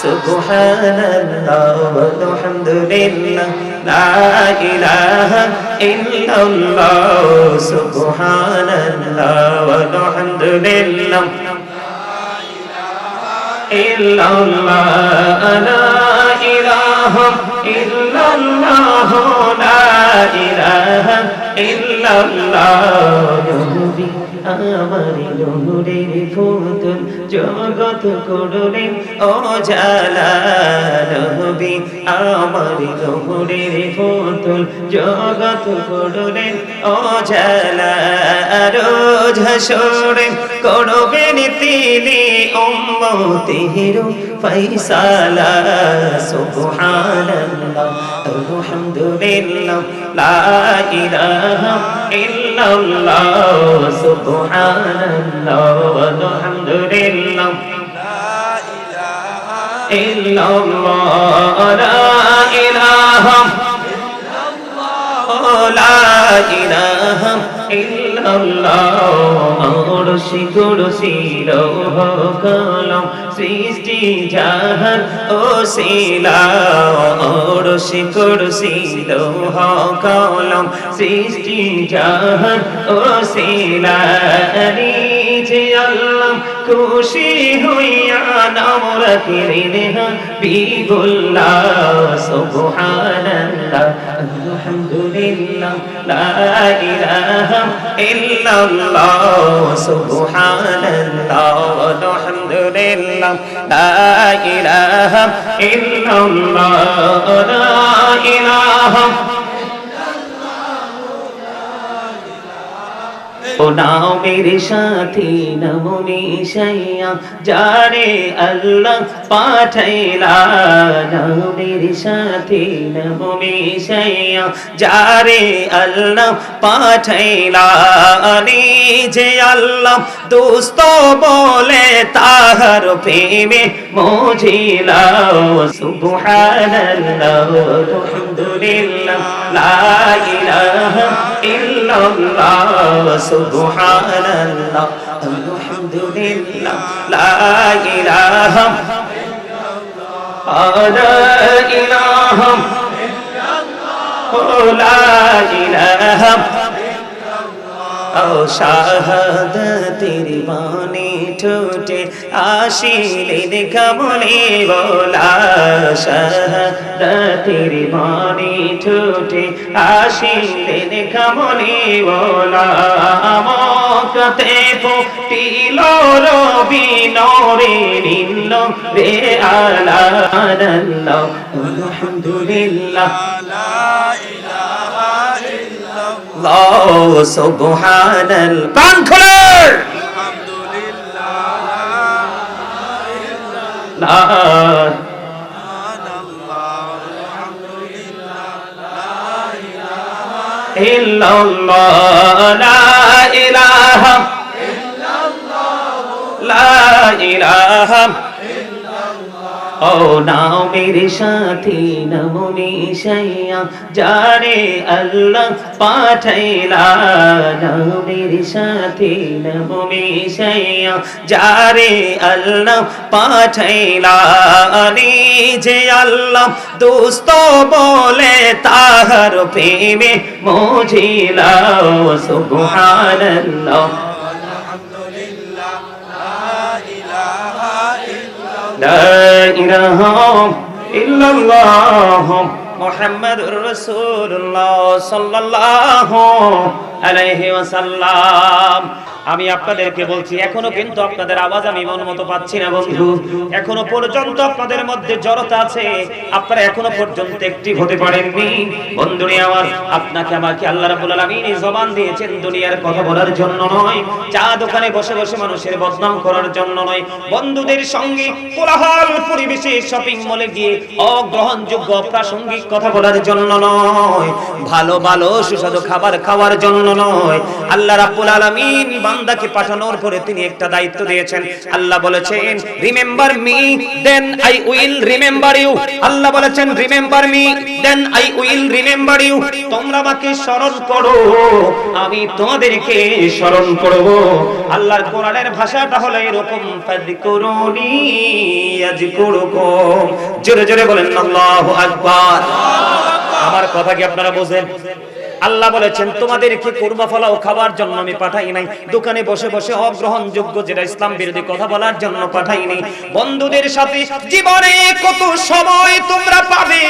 সুবহানাল্লাহ ওয়ালহামদুলিল্লাহ লা ইলাহা ইল্লাল্লাহ সুবহানাল্লাহ ওয়ালহামদুলিল্লাহ ইল্লাল্লাহ লা ইলাহা ইল্লাল্লাহ লা ইলাহা ইল্লাল্লাহ নবী আমার নূরের ফুতুল জগৎ করলেন ও জালা নবী আমার নূরের ফুতুল জগৎ করলেন ও জালা রোজ হাসরে করবেন তিনি উম্মতের ফয়সালা সুবহানাল্লাহ আলহামদুলিল্লাহ লা ইলাহা ইল্লাল্লাহ সুবহানাল্লাহ আলহামদুলিল্লাহ লা ইলাহা ইল্লাল্লাহ লা ইলাহা ইল্লাল্লাহ লা ইলাহা ইল্লাল্লাহ আরশি কুরসি লৌহ কলম সৃষ্টি জাহান ওসিলা আরশি কুরসি লৌহ কলম সৃষ্টি জাহান ওসিলা যে আল্লাহ খুশি হইয়া নাম রাখিলেন হাবিবুল্লাহ সুবহানাল্লাহ আলহামদুলিল্লাহ লা ইলাহা ইল্লাল্লাহ সুবহানাল্লাহ আলহামদুলিল্লাহ লা ইলাহা ইল্লাল্লাহ লা ইলাহা ও নামের সাথী নাম মিশাইয়া যারে আল্লাহ পাঠাইলা নামের সাথী নাম মিশাইয়া যারে আল্লাহ পাঠাইলা নিজে আল্লাহ দোস্ত বলে তাহার প্রেমে মজিলা সুবহানাল্লাহ আলহামদুলিল্লাহ লা ইলাহা ইল্লাল্লাহ সুবহানাল্লাহ আলহামদুলিল্লাহ লা ইলাহা ইল্লাল্লাহ লা ইলাহা ও শাহাদাতের বাণী ঠোঁটে আসিলেন কমলে বলা শাহাদাতের বাণী ঠোঁটে আসিলেন কমলে বলা মক্কাতে ফুটিল রবি নরে নিল রে আলা আল্লাহ আলহামদুলিল্লাহ লা ইলাহা ইল্লাল্লাহ সুবহানাল্লাহ কান খোলে আলহামদুলিল্লাহ লা ইল্লাল্লাহ লা ইলাহা ইল্লাল্লাহ লা ইলাহা ও নামের সাথী নাম মিশাইয়া যারে আল্লাহ পাঠাইলা নামের সাথী নাম মিশাইয়া যারে আল্লাহ পাঠাইলা নিজে আল্লাহ দোস্ত বলে তাহার প্রেমে মজিলা সুবহানাল্লাহ লা ইলাহা ইল্লাল্লাহ মুহাম্মাদুর রাসূলুল্লাহ সাল্লাল্লাহু আলাইহি ওয়াসাল্লাম আমি আপনাদেরকে বলছি এখনো কিন্তু আপনাদের আওয়াজ আমি মন মতো পাচ্ছি না বন্ধু এখনো পর্যন্ত আপনাদের মধ্যে জড়তা আছে আপনারা এখনো পর্যন্ত অ্যাক্টিভ হতে পারেননি বন্ধুরে আমার আপনাকে আমাকে আল্লাহ রাব্বুল আলামিন এই জবান দিয়েছেন দুনিয়ার কথা বলার জন্য নয় চা দোকানে বসে বসে মানুষের বদনাম করার জন্য নয় বন্ধুদের সঙ্গে কোলাহল পরিবেশে শপিং মলে গিয়ে অগ্রহণযোগ্য প্রাসঙ্গিক কথা বলার জন্য নয় ভালো ভালো সুস্বাদু খাবার খাওয়ার জন্য নয় আল্লাহ রাব্বুল আলামিন বান্দাকে পাঠানোর পরে তিনি একটা দায়িত্ব দিয়েছেন। আল্লাহ বলেছেন remember me then I will remember you. Allah বলেছেন remember me then I will remember you. তোমরা আমাকে স্মরণ করো, আমি তোমাদেরকে স্মরণ করব। আল্লাহর কোরআনের ভাষাটা হলো এরকম, ফাযকুরুনি আযকুরুকুম। জোরে জোরে বলেন আল্লাহু আকবার। আমার কথা কি আপনারা বোঝেন? আল্লাহ বলেছেন তোমাদেরকে কুরবা ফলাও খাবার জন্য আমি পাঠাই নাই, দোকানে বসে বসে অগ্রহণযোগ্য যেটা ইসলাম বিরোধী কথা বলার জন্য পাঠাই নাই। বন্ধুদের সাথে জীবনে কত সময় তোমরা পাবে,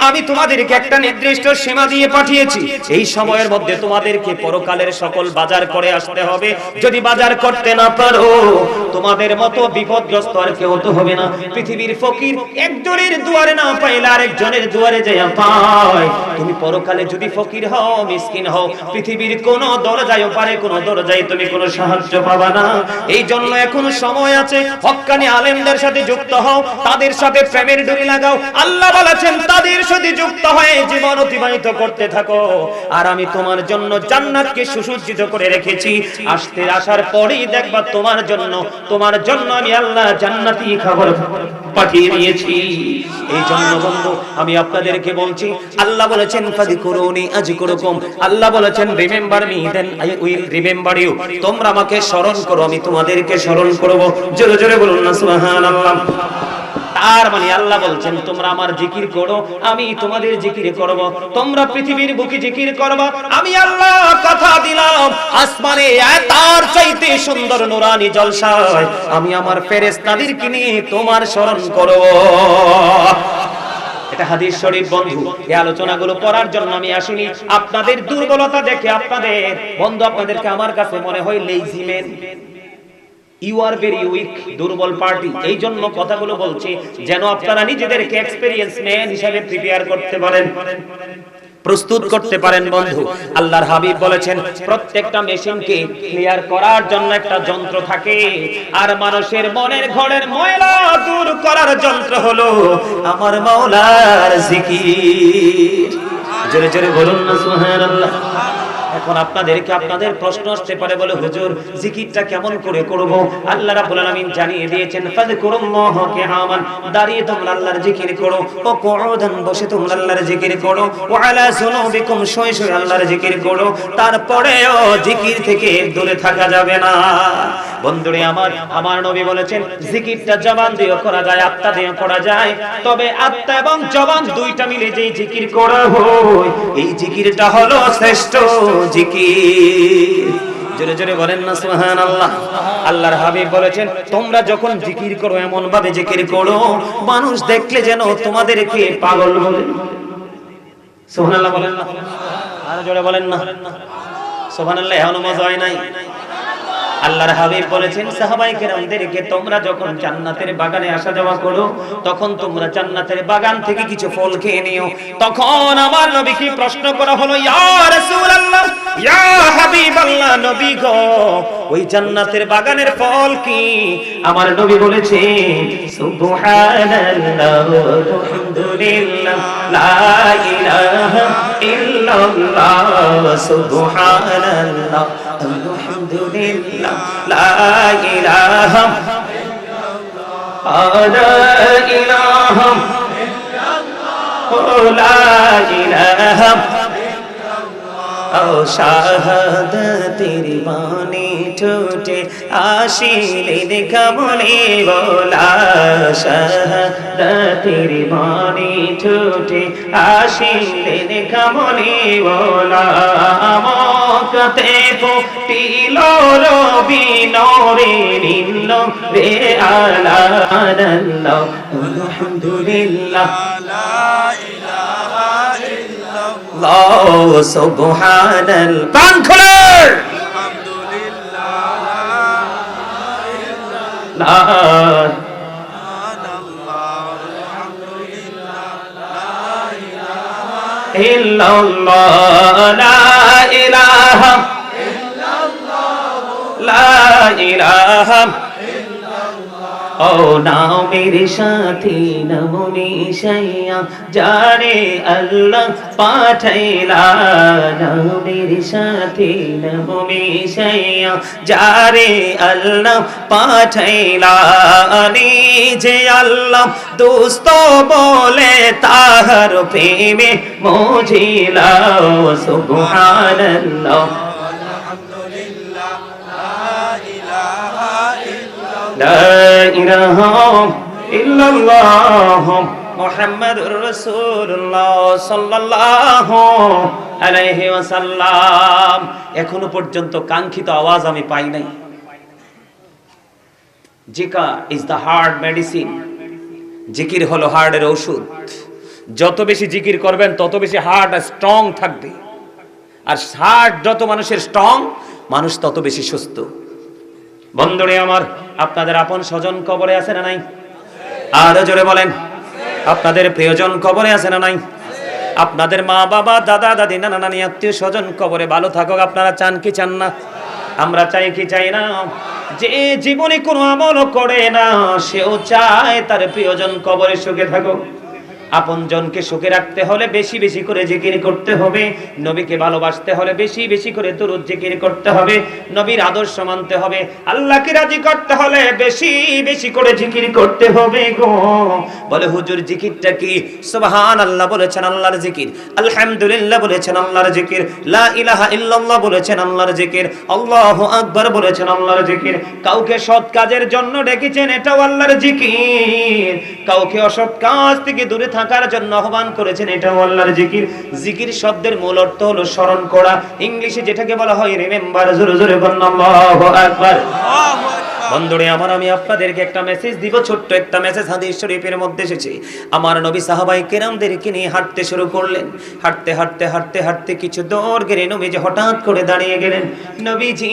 আমি তোমাদেরকে একটা নির্দিষ্ট সীমা দিয়ে পাঠিয়েছি। এই সময়ের মধ্যে তোমাদেরকে পরকালের সকল বাজার করে আসতে হবে। যদি বাজার করতে না পারো, তোমাদের মতো বিপদগ্রস্ত আর কেউ তো হবে না। পৃথিবীর ফকির একজনের দুয়ারে না পাইলে আরেকজনের দুয়ারে যাইয়া পায়। তুমি পরকালে যদি ফকির হও, মিসকিন হও, পৃথিবীর কোন দরজায় পারে কোন দরজায় তুমি কোনো সাহায্য পাবা না। এই জন্য এখন সময় আছে, হক্কানি আলেমদের সাথে যুক্ত হও, তাদের সাথে প্রেমের ডুরি লাগাও। আল্লাহ বলেছেন তাদের সাথে যুক্ত হয়ে জীবন অতিবাহিত করতে থাকো। আর আমি তোমার জন্য জান্নাতকে সুসজ্জিত করে রেখেছি। আসার পরেই দেখবা তোমার জন্য আমি আল্লাহ জান্নাতি খাবার পাঠিয়ে দিয়েছি। এই জন্য বন্ধু আমি আপনাদেরকে বলছি, আল্লাহ বলেছেন ফাযকুরুনি আযকুরুকুম। আল্লাহ বলেছেন remember me then I will remember you. তোমরা আমাকে স্মরণ করো, আমি তোমাদেরকে স্মরণ করব। জোরে জোরে বলুন না সুবহানাল্লাহ। তার মানে আল্লাহ বলছেন তোমরা আমার জিকির করো, আমি তোমাদের জিকির করব। তোমরা পৃথিবীর বুকে জিকির করবা, আমি আল্লাহ কথা দিলাম আসমানে তার চাইতে সুন্দর নূরানি জলসায় আমি আমার ফেরেশতাদেরকে নিয়ে তোমার স্মরণ করব। এটা হাদিস শরীফ বন্ধু। এই আলোচনাগুলো করার জন্য আমি আসিনি। আপনাদের দুর্বলতা দেখে আপনাদেরকে আমার কাছে মনে হয় lazy man, you are very weak, দুর্বল পার্টি। এই জন্য কথাগুলো বলছি যেন আপনারা নিজেদেরকে এক্সপেরিয়েন্স ম্যান হিসেবে প্রিপেয়ার করতে পারেন, প্রস্তুত করতে পারেন। বন্ধু আল্লাহর হাবিব বলেছেন প্রত্যেকটা মেশিনকে ক্লিয়ার করার জন্য একটা যন্ত্র থাকে, আর মানুষের মনের ঘরের ময়লা দূর করার যন্ত্র হলো আমার মাওলার জিকির। জোরে জোরে বলুন না সুবহানাল্লাহ। এখন আপনাদের প্রশ্ন আসতে পারে, বলে হুজুর জিকিরটা কেমন করে করব? আল্লাহ রাব্বুল আলামিন জানিয়ে দিয়েছেন ফাযকুরুল্লাহা কিয়ামান, দাঁড়িয়ে তোমরা আল্লাহর জিকির করো, ও কুউদান বসে তোমরা আল্লাহর জিকির করো, ওয়া আলা যুনুবিকুম শুয়ে শুয়ে আল্লাহর জিকির করো। তারপরেও জিকির থেকে দূরে থাকা যাবে না। বন্ধুরে আমার নবী বলেছেন জিকিরটা জবান দিয়ে করা যায়, আত্মা দিয়ে করা যায়, তবে আত্মা এবং জবান দুইটা মিলে যেই জিকির করা হয় এই জিকিরটা হলো শ্রেষ্ঠ জিকির। জোরে জোরে বলেন না সুবহানাল্লাহ। আল্লাহর হাবিব বলেছেন তোমরা যখন জিকির করো এমন ভাবে জিকির করো মানুষ দেখলে যেন তোমাদেরকে পাগল বলে। সুবহানাল্লাহ বলেন না, আর জোরে বলেন না সুবহানাল্লাহ। এখনো মজা হয় নাই? আল্লাহর হাবিব বলেছেন সাহাবায়ে কেরামদেরকে তোমরা যখন জান্নাতের বাগানে আসা যাওয়া করো তখন তোমরা জান্নাতের বাগান থেকে কিছু ফল খেয়ে নিও। তখন আমার নবীকে প্রশ্ন করা হলো, ইয়া রাসূলুল্লাহ, ইয়া হাবিবাল্লাহ, নবী গো ওই জান্নাতের বাগানের ফল কি? আমার নবী বলেছেন সুবহানাল্লাহ আলহামদুলিল্লাহ লা ইলাহা ইল্লাল্লাহ সুবহানাল্লাহ আলহামদুলিল্লাহ লা ইলাহা ইল্লাল্লাহ লা ইলাহা ও শাহাদাতের বাণী ঠোঁটে আসিলে দেখা মনে বলা, শাহাদাতের বাণী ঠোঁটে আসিলে দেখা মনে বলা। মক্কাতে ফুটিল রবি নূরে নীল রে আলা আল্লাহ আলহামদুলিল্লাহ লা ইলাহা ইল্লাল্লাহ সুবহানাল্লাহ। কান খোলে আলহামদুলিল্লাহ লা ইল্লাল্লাহ লা ইলাহা ইল্লাল্লাহ লা ইলাহা ও নাও মেরে সাথী নামো মিশাইয়া যারে আল্লাহ পাঠাইলা নাও মেরে সাথী নামো মিশাইয়া যারে আল্লাহ পাঠাইলা নিজে আল্লাহ দোস্ত বলে তাহার প্রেমে মজিলা সুবহানাল্লাহ লা ইলাহা ইল্লাল্লাহ মুহাম্মাদুর রাসূলুল্লাহ সাল্লাল্লাহু আলাইহি ওয়াসাল্লাম। এখনো পর্যন্ত কাঙ্ক্ষিত আওয়াজ আমি পাই নাই। জিকির ইজ দ্য হার্ট মেডিসিন। জিকির হলো হার্টের ঔষধ। যত বেশি জিকির করবেন তত বেশি হার্ট স্ট্রং থাকবে, আর হার্ট যত মানুষের স্ট্রং, মানুষ তত বেশি সুস্থ। বন্ধুরে আমার, আপনাদের আপন স্বজন কবরে আছে না নাই? আরো জোরে বলেন, আপনাদের প্রিয়জন কবরে আছে না নাই? আপনাদের মা বাবা দাদা দাদি নানা নানি আত্মীয় স্বজন কবরে ভালো থাকুক আপনারা চান কি চান না? আমরা চাই কি চাই না? যে জীবনে কোনো আমল করে না সেও চায় তার প্রিয়জন কবরে সুখে থাকুক। আপন জনকে সুখে রাখতে হলে বেশি বেশি করে জিকির করতে হবে। নবীকে ভালোবাসতে হলে বেশি বেশি করে দুরূদ জিকির করতে হবে। নবীর আদর্শ মানতে হবে। আল্লাহকে রাজি করতে হলে বেশি বেশি করে জিকির করতে হবে গো। বলে হুজুর জিকিরটা কি? সুবহানাল্লাহ বলেছেন আল্লাহর জিকির, আলহামদুলিল্লাহ বলেছেন আল্লাহর জিকির, লা ইলাহা ইল্লাল্লাহ বলেছেন আল্লাহর জিকির, আল্লাহু আকবার বলেছেন আল্লাহর জিকির। কাউকে সৎ কাজের জন্য ডেকেছেন, এটাও আল্লাহর জিকির। কাউকে অসৎ কাজ থেকে দূরে থাকার জন্য আহ্বান করেছেন, এটাও আল্লাহর জিকির। জিকির শব্দের মূল অর্থ হলো স্মরণ করা। ইংলিশে যেটাকে বলা হয় রিমেম্বার। জোরে জোরে বলুন আল্লাহু আকবার। বন্ধুরে আমার, আমি আপনাদেরকে একটা মেসেজ দিব, ছোট্ট একটা মেসেজ। হাদিস শরীফের মধ্যে এসেছে, আমার নবী সাহাবায়ে কেরামদেরকে নিয়ে হাঁটতে শুরু করলেন। হাঁটতে হাঁটতে হাঁটতে হাঁটতে কিছু দূর গেলে নবীজি হঠাৎ করে দাঁড়িয়ে গেলেন। নবীজি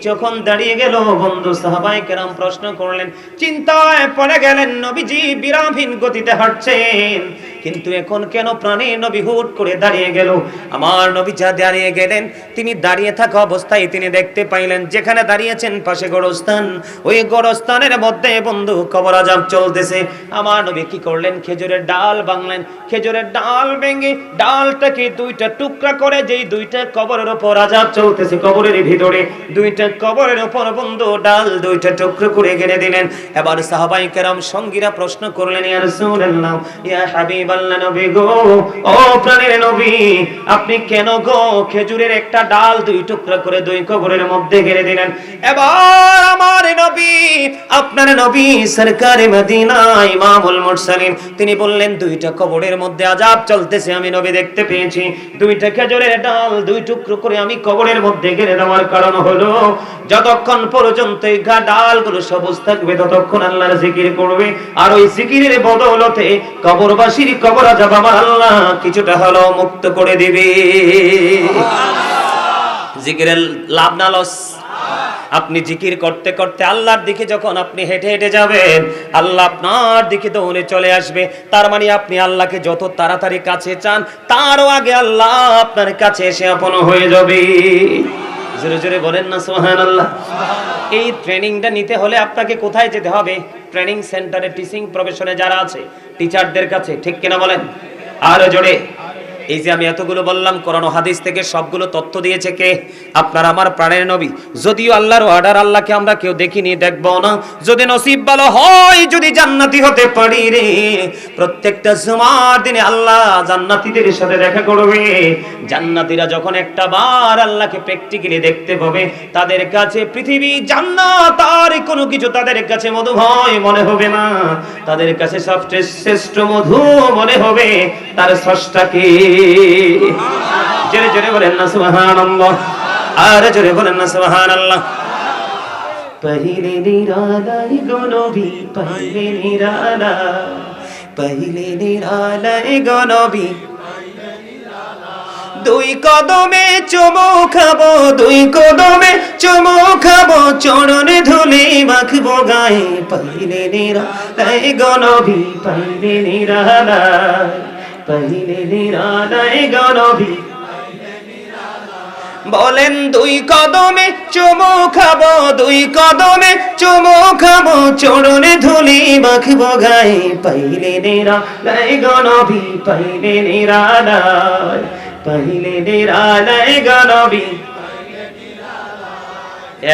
যখন দাঁড়িয়ে গেল, বন্ধু সাহাবায়ে কেরাম প্রশ্ন করলেন, চিন্তায় পড়ে গেলেন। নবীজি বিরামহীন গতিতে হাঁটছেন, কিন্তু এখন কেন প্রাণে নবী হুট করে দাঁড়িয়ে গেল? আমার নবী যা দাঁড়িয়ে গেলেন, তিনি দাঁড়িয়ে থাকা অবস্থায় তিনি দেখতে পাইলেন যেখানে দাঁড়িয়েছেন পাশে গোরস্থান। ওই গোরস্থানের মধ্যে বন্ধু কবর আযাব চলতেছে। আমার নবী কি করলেন? খেজুরের ডাল ভাঙলেন। খেজুরের ডাল ভেঙে ডালটাকে দুইটা টুকরা করে, যেই দুইটা কবরের উপর আযাব চলতেছে, কবরের ভিতরে দুইটা কবরের উপর বন্ধু ডাল দুইটা টুকরো করে গেড়ে দিলেন। এবার সাহাবায়ে কেরাম সঙ্গীরা প্রশ্ন করলেন, ইয়া রাসূলুল্লাহ, ইয়া হাবিবাল্লাহ, নবী গো, ও প্রাণের নবী, আপনি কেন গো খেজুরের একটা ডাল দুই টুকরা করে দুই কবরের মধ্যে গেড়ে দিলেন? এবার আমার নবী, আপনার নবী সরকারে মদিনা ইমামুল মুরসালিন, তিনি বললেন, দুইটা কবরের মধ্যে আযাব চলতেছে, আমি নবী দেখতে পেয়েছি। দুইটা খেজুরের ডাল দুই টুকরো করে আমি কবরের মধ্যে গেড়ে দেওয়ার কারণ হলো, যতক্ষণ পর্যন্ত এই ডালগুলো সবুজ থাকবে ততক্ষণ আল্লাহর জিকির করবে, আর ওই জিকিরের বদৌলতে কবরবাসীর কবর আযাব আমার আল্লাহ কিছুটা হলো মুক্ত করে দিবে। জিকিরের লাভ না লস? আপনি জিকির করতে করতে আল্লাহর দিকে যখন আপনি হেঁটে হেঁটে যাবেন, আল্লাহ আপনার দিকে দৌড়ে চলে আসবে। তার মানে আপনি আল্লাহকে যত তাড়াতাড়ি কাছে চান, তারও আগে আল্লাহ আপনার কাছে এসে আপন হয়ে যাবে। জোরে জোরে বলেন না সুবহানাল্লাহ। এই ট্রেনিংটা নিতে হলে আপনাকে কোথায় যেতে হবে? ট্রেনিং সেন্টারে, টিচিং প্রফেশনে যারা আছে, টিচারদের কাছে, ঠিক কিনা বলেন? আরো জোরে। এই যে আমি এতগুলো বললাম, কোরআন ও হাদিস থেকে সবগুলো তথ্য দিয়েছে কে? আপনার আমার প্রাণের নবী। যদিও আল্লাহর অর্ডার, আল্লাহকে আমরা কেউ দেখিনি, দেখবো না। যদি নসিব ভালো হয়, যদি জান্নাতি হতে পারি রে, প্রত্যেকটা জুমার দিনে আল্লাহ জান্নাতীদের সাথে দেখা করবে। জান্নাতীরা যখন একটা বার আল্লাহকে প্র্যাকটিক্যালি দেখতে পাবে, তাদের কাছে পৃথিবী, জান্নাত আর কোনো কিছু তাদের কাছে মধুময় মনে হবে না। তাদের কাছে সবচেয়ে শ্রেষ্ঠ মধু মনে হবে তার স্রষ্টাকে। জোরে জোরে বলেন না সুবহানাল্লাহ। আর জোরে বলেন না সুবহানাল্লাহ। পहिले নিরালাই গো নবী, পहिले নিরালাই, পहिले নিরালাই গো নবী, দুই কদমে চুমু খাবো, দুই কদমে চুমু খাবো, চরণে ধুলি মাখবো গায়ে, পहिले নিরালাই গো নবী, পहिले নিরালাই, পहिले নিরালাই গো নবী। বলেন দুই কদমে চুমু খাবো, দুই কদমে চুমু খাবো, চরণে ধুলি মাখবো গায়ে, পাইলে নিরালায় গো নবী, পাইলে নিরালায়, পাইলে নিরালায় গো নবী।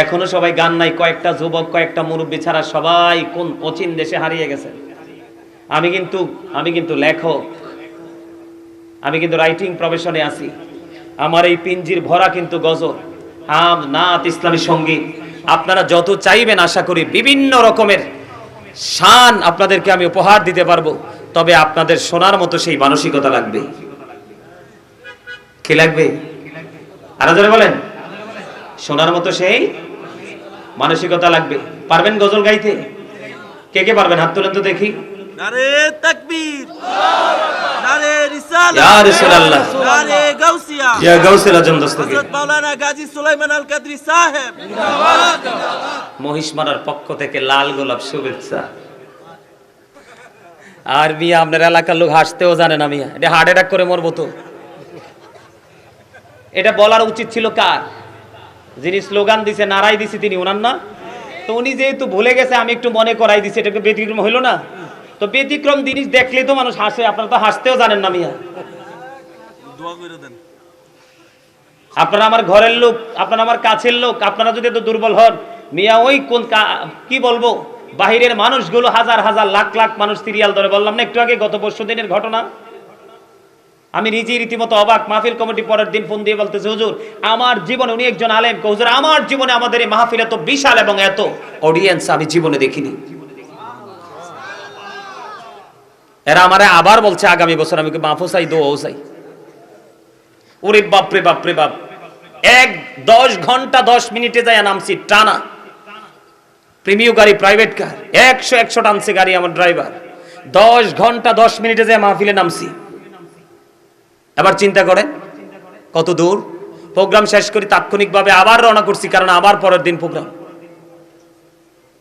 এখনো সবাই গান নাই, কয়েকটা যুবক কয়েকটা মুরব্বী ছাড়া সবাই কোন অচিন দেশে হারিয়ে গেছে। আমি কিন্তু লেখক, আমি কিন্তু রাইটিং প্রফেশনে আছি। আমার এই পিঞ্জির ভরা কিন্তু গজল, আম, নাত, ইসলামী সঙ্গীত। আপনারা যত চাইবেন আশা করি বিভিন্ন রকমের শান আপনাদেরকে আমি উপহার দিতে পারবো, তবে আপনাদের শোনার মতো সেই মানসিকতা লাগবে। কি লাগবে? আরো জোরে বলেন। শোনার মতো সেই মানসিকতা লাগবে। পারবেন গজল গাইতে? কে কে পারবেন হাত তুলেন তো দেখি। নারে তাকবীর, নারে রিসালাত, ইয়া রাসূলুল্লাহ, নারে গাউসিয়া, ইয়া গাউসুল আজম দস্তগীর, হযরত মাওলানা গাজী সুলাইমান আল কাদরি সাহেব। মহিষমারার পক্ষ থেকে লাল গোলাপ শুভেচ্ছা। আর মিয়া আপনার এলাকার লোক হাসতেও জানে না মিয়া, এটা হার্ট অ্যাটাক করে মরবো তো। এটা বলার উচিত ছিল কার? যিনি স্লোগান দিছে, নারাই দিছে, তিনি ওনার না? তো উনি যেহেতু ভুলে গেছে, আমি একটু মনে করাই দিছি, এটাকে ব্যতিক্রম হইল না? তো ব্যতিক্রম জিনিস দেখলে তো মানুষ হাসে, আপনারা তো হাসতেও জানেন না মিয়া। দোয়া করে দেন। আপনারা আমার ঘরের লোক, আপনারা আমার কাছের লোক, আপনারা যদি এত দুর্বল হন মিয়া, ওই কোন কি বলবো, বাহিরের মানুষগুলো হাজার হাজার লাখ লাখ মানুষ সিরিয়াল ধরে, বললাম না একটু আগে গত পরশু দিনের ঘটনা। আমি নিজেই রীতিমতো অবাক। মাহফিল কমিটি পরের দিন ফোন দিয়ে বলতেছে, হুজুর আমার জীবনে, উনি একজন আলেম, হুজুর আমার জীবনে আমাদের এই মাহফিল এত বিশাল এবং এত অডিয়েন্স আমি জীবনে দেখিনি। এরা আমারে আবার বলছে আগামী বছর আমি মাহফুজ চাই, দোয়াও চাই। ওরে বাপরে বাপরে বাপ, 10 ঘন্টা 10 মিনিটে যায় নামছি টানা। প্রিমিয় গাড়ি, প্রাইভেট কার, 100 টানছে গাড়ি আমার ড্রাইভার। 10 ঘন্টা 10 মিনিটে যায় মাহফিলে নামছি। এবার চিন্তা করেন কত দূর। প্রোগ্রাম শেষ করি, তাৎক্ষণিকভাবে আবার রওনা করছি, কারণ আবার পরের দিন প্রোগ্রাম।